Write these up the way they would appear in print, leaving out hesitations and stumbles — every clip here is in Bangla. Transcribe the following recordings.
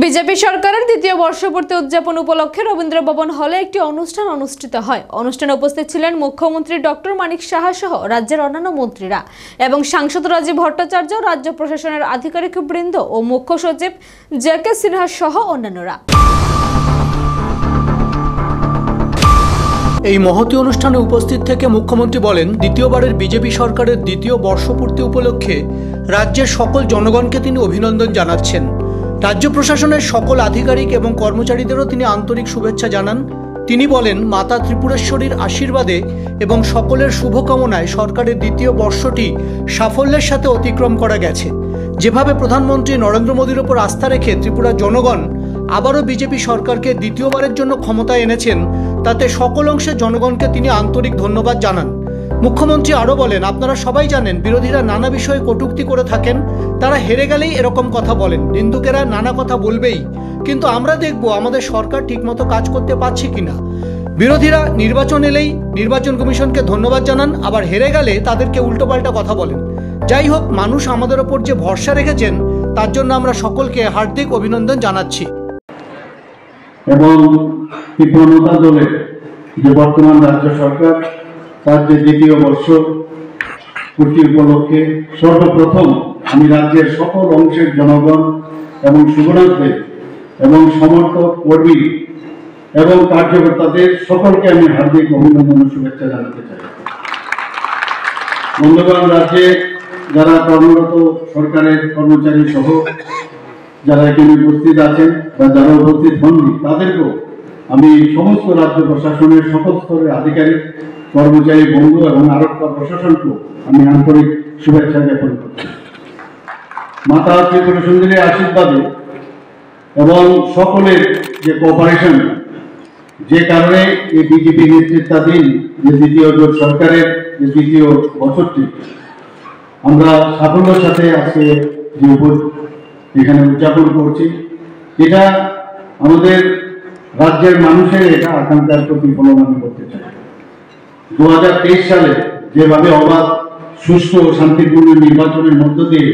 বিজেপি সরকারের দ্বিতীয় বর্ষপূর্তি উদযাপন উপলক্ষে রবীন্দ্র ভবন হলে একটি অনুষ্ঠান অনুষ্ঠিত হয়। অনুষ্ঠানে উপস্থিত ছিলেন মুখ্যমন্ত্রী ডক্টর মানিক সাহা সহ রাজ্যের অন্যান্য মন্ত্রীরা এবং সাংসদ রাজীব ভট্টাচার্য, রাজ্য প্রশাসনের আধিকারিকবৃন্দ ও মুখ্য সচিব জে.কে. সিনহা সহ অন্যান্যরা। এই মহতী অনুষ্ঠানে উপস্থিত থেকে মুখ্যমন্ত্রী বলেন, দ্বিতীয়বারের বিজেপি সরকারের দ্বিতীয় বর্ষপূর্তি উপলক্ষে রাজ্যের সকল জনগণকে তিনি অভিনন্দন জানাচ্ছেন। রাজ্য প্রশাসনের সকল আধিকারিক এবং কর্মচারীদেরও তিনি আন্তরিক শুভেচ্ছা জানান। তিনি বলেন, মাতা ত্রিপুরেশ্বরীর আশীর্বাদে এবং সকলের শুভকামনায় সরকারের দ্বিতীয় বর্ষটি সাফল্যের সাথে অতিক্রম করা গেছে। যেভাবে প্রধানমন্ত্রী নরেন্দ্র মোদীর ওপর আস্থা রেখে ত্রিপুরার জনগণ আবারও বিজেপি সরকারকে দ্বিতীয়বারের জন্য ক্ষমতায় এনেছেন, তাতে সকল অংশের জনগণকে তিনি আন্তরিক ধন্যবাদ জানান। মুখ্যমন্ত্রী আরও বলেন, আপনারা সবাই জানেন বিরোধীরা নানা বিষয়ে কটূক্তি করে থাকেন, তারা হেরে গেলেই এরকম কথা বলেন, নিন্দুকেরা নানা কথা বলবেই, কিন্তু আমরা দেখব আমাদের সরকার ঠিকমতো কাজ করতে পারছে কিনা। বিরোধীরা নির্বাচন এলেই নির্বাচন কমিশনকে ধন্যবাদ জানান, আবার হেরে গেলে তাদেরকে উল্টোপাল্টা কথা বলেন। যাই হোক, মানুষ আমাদের ওপর যে ভরসা রেখেছেন তার জন্য আমরা সকলকে হার্দিক অভিনন্দন জানাচ্ছি। এবং ত্রিপুরা দলের যে বর্তমান রাজ্য সরকার তার যে দ্বিতীয় বর্ষ পূর্তি উপলক্ষে সর্বপ্রথম আমি রাজ্যের সকল অংশের জনগণ এবং শুভনাথদের এবং সমর্থক কর্মী এবং কার্যকর্তাদের সকলকে আমি হার্দিক অভিনন্দন ও শুভেচ্ছা জানাতে চাই। বন্ধুগণ, রাজ্যে যারা কর্মরত সরকারের কর্মচারী সহ যারা এখানে উপস্থিত আছেন বা যারা উপস্থিত হননি, তাদেরকেও আমি সমস্ত রাজ্য প্রশাসনের সকল স্তরের আধিকারিক, কর্মচারী বন্ধু এবং আরক্ষা প্রশাসনকেও আমি আন্তরিক শুভেচ্ছা জ্ঞাপন করছি। মাতা ত্রিপুরা সুন্দরীর আশীর্বাদে এবং সকলের যে কোঅপারেশন, যে কারণে এই বিজেপি নেতৃত্বাধীন যে দ্বিতীয় জোট সরকারের যে দ্বিতীয় বছরটি আমরা সাফল্যের সাথে আজকে যে এখানে উদযাপন করছি, এটা আমাদের রাজ্যের মানুষের এটা আকাঙ্ক্ষার প্রতিফলন আমি করতে চাই। 2023 সালে যেভাবে অবাধ, সুষ্ঠু ও শান্তিপূর্ণ নির্বাচনের মধ্য দিয়ে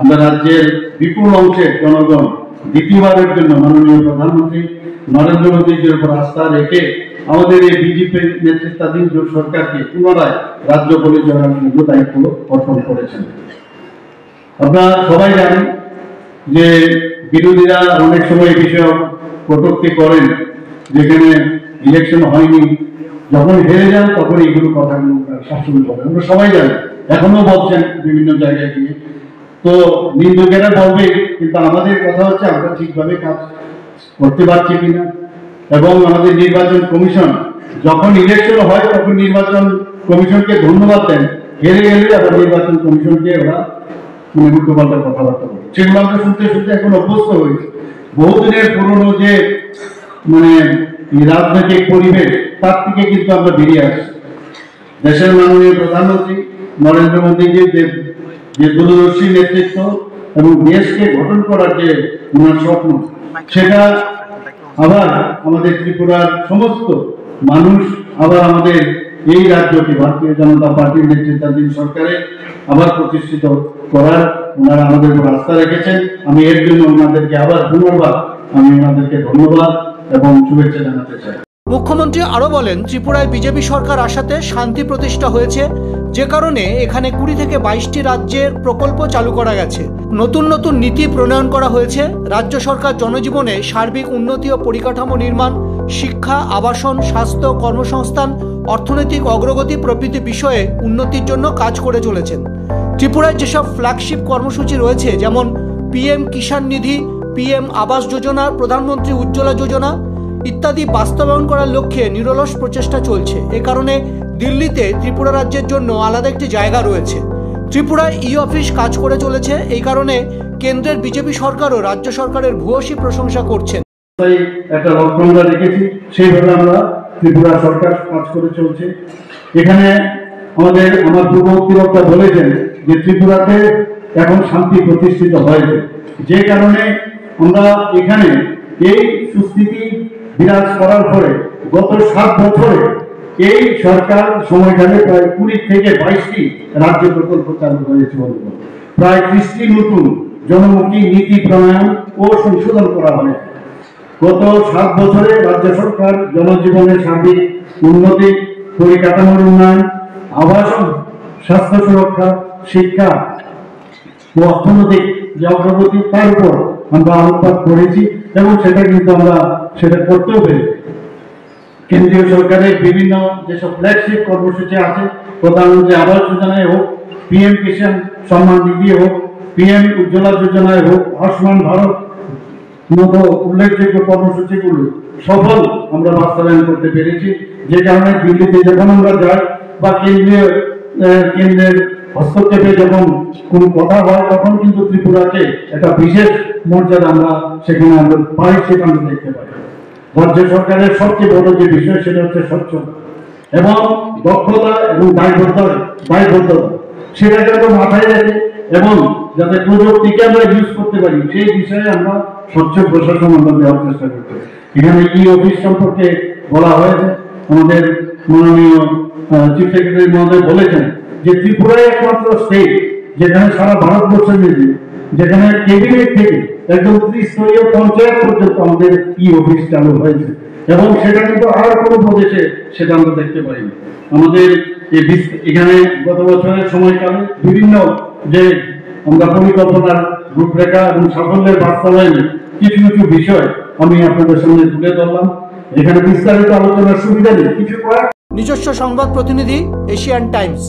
আমরা রাজ্যের বিপুল অংশের জনগণ দ্বিতীয়বারের জন্য মাননীয় প্রধানমন্ত্রী নরেন্দ্র মোদীর উপর আস্থা রেখে আমাদের এই বিজেপি নেতৃত্বাধীন জোট সরকারকে পুনরায় রাজ্য পরিচালনার দায়িত্ব অর্পণ করেছেন। আপনারা সবাই জানেন যে বিরোধীরা অনেক সময় এই বিষয়ে কটূক্তি করেন, যেখানে ইলেকশন হয়নি, যখন হেরে যান তখন এইগুলো কথাগুলো শাসন করেন। আমরা সবাই জানি, এখনো বলছেন বিভিন্ন জায়গায় গিয়ে। তো নিন্দুকেরা বলবে, কিন্তু আমাদের কথা হচ্ছে আমরা ঠিকভাবে কাজ করতে পারছি কিনা। এবং আমাদের নির্বাচন কমিশন যখন ইলেকশন হয় তখন নির্বাচন কমিশনকে ধন্যবাদ দেন, হেরে গেলে আবার নির্বাচন কমিশনকে ওরা উল্টোপাল্টা কথাবার্তা বলে। সেগুলো আমরা শুনতে শুনতে এখন অভ্যস্ত হয়েছি। বহুদিনের পুরনো যে রাজনৈতিক পরিবেশ, তার থেকে কিন্তু আমরা বেরিয়ে আসছি। দেশের মাননীয় প্রধানমন্ত্রী নরেন্দ্র মোদীজির যে দূরদর্শী নেতৃত্ব এবং দেশকে গঠন করার যে ওনার স্বপ্ন, সেটা আবার আমাদের ত্রিপুরার সমস্ত মানুষ, আবার আমাদের এই রাজ্যকে ভারতীয় জনতা পার্টির নেতৃত্বাধীন সরকারে আবার প্রতিষ্ঠিত করার ওনারা আমাদের উপর আস্থা রেখেছেন। আমি এর জন্য ওনাদেরকে আবার পুনর্বার আমি ওনাদেরকে ধন্যবাদ এবং শুভেচ্ছা জানাতে চাই। মুখ্যমন্ত্রী আরও বলেন, ত্রিপুরায় বিজেপি সরকার আসাতে শান্তি প্রতিষ্ঠা হয়েছে, যে কারণে এখানে 20 থেকে 22টি রাজ্যের প্রকল্প চালু করা গেছে। নতুন নতুন নীতি প্রণয়ন করা হয়েছে। রাজ্য সরকার জনজীবনে সার্বিক উন্নতি ও পরিকাঠামো নির্মাণ, শিক্ষা, আবাসন, স্বাস্থ্য, কর্মসংস্থান, অর্থনৈতিক অগ্রগতি প্রভৃতি বিষয়ে উন্নতির জন্য কাজ করে চলেছেন। ত্রিপুরায় যেসব ফ্ল্যাগশিপ কর্মসূচি রয়েছে, যেমন PM কিষাণ নিধি, PM আবাস যোজনা, প্রধানমন্ত্রী উজ্জ্বলা যোজনা ইত্যাদি বাস্তবায়ন করার লক্ষ্যে নিরলস প্রচেষ্টা চলছে। এ কারণে দিল্লিতে ত্রিপুরা রাজ্যের জন্য আলাদা একটি জায়গা রয়েছে। ত্রিপুরায় অফিস কাজ করে চলেছে। এই কারণে কেন্দ্রের বিজেপি সরকারও রাজ্য সরকারের ভূয়সী প্রশংসা করছেন। একটা লক্ষ্য আমরা রেখেছি, সেইভাবে আমরা ত্রিপুরা সরকার কাজ করে চলছে। এখানে আমার পূর্ববর্তী বলেছেন যে ত্রিপুরাতে এখন শান্তি প্রতিষ্ঠিত হয়েছে, যে কারণে আমরা এখানে এই সুস্থিতি বিরাজ করার পরে গত 7 বছরে এই সরকার সময়কালে প্রায় 20 থেকে 22টি রাজ্য প্রকল্প চালু হয়েছে। প্রায় 30টি নতুন জনমুখী নীতি প্রণয়ন ও সংশোধন করা হয়। গত 7 বছরে রাজ্য সরকার জনজীবনের সার্বিক উন্নতি, পরিকাঠামোর উন্নয়ন, আবাসন, স্বাস্থ্য সুরক্ষা, শিক্ষা ও অর্থনৈতিক যে অগ্রগতি তার উপর আমরা আলোকপাত করেছি এবং সেটা কিন্তু আমরা সেটা করতেও পেরেছি। কেন্দ্রীয় সরকারের বিভিন্ন যেসব ফ্ল্যাগশিপ কর্মসূচি আছে, প্রধানমন্ত্রী আবাস যোজনায় হোক, পিএম কিষাণ সম্মান নিধি হোক, পিএম উজ্জ্বলা যোজনায় হোক, আয়ুষ্মান ভারত মতো উল্লেখযোগ্য কর্মসূচিগুলো সফল আমরা বাস্তবায়ন করতে পেরেছি। যে কারণে দিল্লিতে যখন আমরা যাই বা কেন্দ্রের হস্তক্ষেপে যখন কোনো কথা হয় তখন কিন্তু ত্রিপুরাকে একটা বিশেষ মর্যাদা আমরা সেখানে আমরা পাই, সেটা আমরা দেখতে পাই। রাজ্য সরকারের সবচেয়ে বড় যে বিষয় সেটা হচ্ছে স্বচ্ছতা এবং দক্ষতা এবং দায়বদ্ধতা সেটাকে আমরা মাথায় রেখে এবং যাতে প্রযুক্তিকে আমরা ইউজ করতে পারি সেই বিষয়ে আমরা স্বচ্ছ প্রশাসন আমরা দেওয়ার চেষ্টা করতে পারি। এখানে অফিস সম্পর্কে বলা হয়েছে, আমাদের মাননীয় চিফ সেক্রেটারি মহোদয় বলেছেন যে ত্রিপুরায় একমাত্র স্টেট যেখানে সারা ভারতবর্ষের মধ্যে যেখানে ক্যাবিনেট থেকে একদম ত্রিস্তরীয় পঞ্চায়েত পর্যন্ত আমাদের অফিস চালু হয়েছে এবং সেটা কিন্তু আর কোনো প্রদেশে সেটা আমরা দেখতে পাইনি। আমাদের এখানে গত বছরের সময়কালে বিভিন্ন যে আমরা পরিকল্পনার রূপরেখা এবং সাফল্যের বাস্তবায়নে কিছু কিছু বিষয় আমি আপনাদের সামনে তুলে ধরলাম। এখানে বিস্তারিত আলোচনার সুবিধা নেই, কিছু নিজস্ব সংবাদ প্রতিনিধি, এশিয়ান টাইমস।